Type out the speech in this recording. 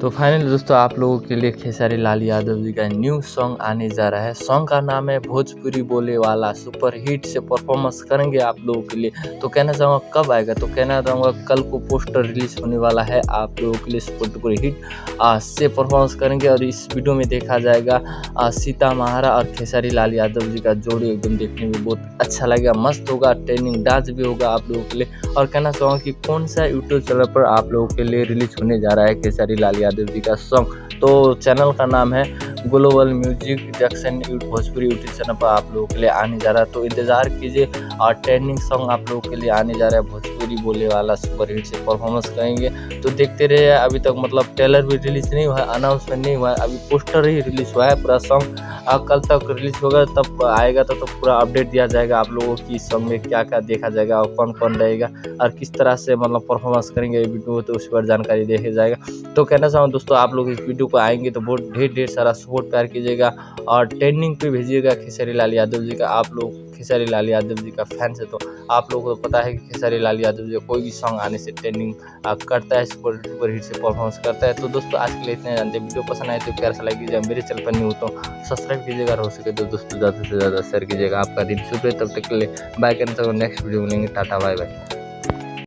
तो फाइनली दोस्तों आप लोगों के लिए खेसारी लाल यादव जी का न्यू सॉन्ग आने जा रहा है। सॉन्ग का नाम है भोजपुरी बोले वाला। सुपर हिट से परफॉर्मेंस करेंगे आप लोगों के लिए। तो कहना चाहूँगा कब आएगा, तो कहना चाहूँगा कल को पोस्टर रिलीज होने वाला है आप लोगों के लिए। सुपर हिट से परफॉर्मेंस करेंगे और इस वीडियो में देखा जाएगा सीता महारा और खेसारी लाल यादव जी का जोड़ी एकदम देखने में बहुत अच्छा लगेगा, मस्त होगा। ट्रेनिंग डांस भी होगा आप लोगों के लिए। और कहना चाहूँगा कि कौन सा यूट्यूब चैनल पर आप लोगों के लिए रिलीज होने जा रहा है खेसारी लाल यादव जी का सॉन्ग। तो चैनल का नाम है global music junction Bhojpuri YouTube channel पर आप लोगों के लिए आने जा रहा है। तो इंतजार कीजिए और ट्रेंडिंग सॉन्ग आप लोगों के लिए आने जा रहा है। भोजपुरी बोले वाला सुपर हिट से परफॉर्मेंस करेंगे तो देखते रहिए। अभी तक मतलब ट्रेलर भी रिलीज नहीं हुआ है, अनाउंसमेंट नहीं हुआ है, अभी पोस्टर ही रिलीज हुआ है। पूरा सॉन्ग कल तक रिलीज होगा, तब आएगा तो पूरा अपडेट दिया जाएगा आप लोगों की। सॉन्ग में क्या क्या देखा जाएगा और कौन कौन रहेगा और किस तरह से मतलब परफॉर्मेंस करेंगे वीडियो, तो उस पर जानकारी देखा जाएगा। तो कहना चाहूँ दोस्तों आप लोग इस वीडियो को आएंगे तो बहुत ढेर सारा सपोर्ट प्यार कीजिएगा और ट्रेंडिंग पे भेजिएगा खेसारी लाल यादव जी का। आप लोग खेसारी लाल यादव जी का फैंस है तो आप लोगों को पता है कि खेसारी लाल यादव जी कोई भी सॉन्ग आने से ट्रेंडिंग करता है, सुपर हिट से परफॉर्मेंस करता है। तो दोस्तों आज के लिए इतने जानते। वीडियो पसंद आए तो प्यार से लाइक कीजिएगा, मेरे चैनल पर न्यू तो सब्सक्राइब कीजिएगा, हो सके तो दोस्तों ज़्यादा से ज़्यादा शेयर कीजिएगा। आपका दिन शुभ रहे, तब तक के लिए बाय। करना नेक्स्ट वीडियो मिलेंगे, टाटा बाय बाय।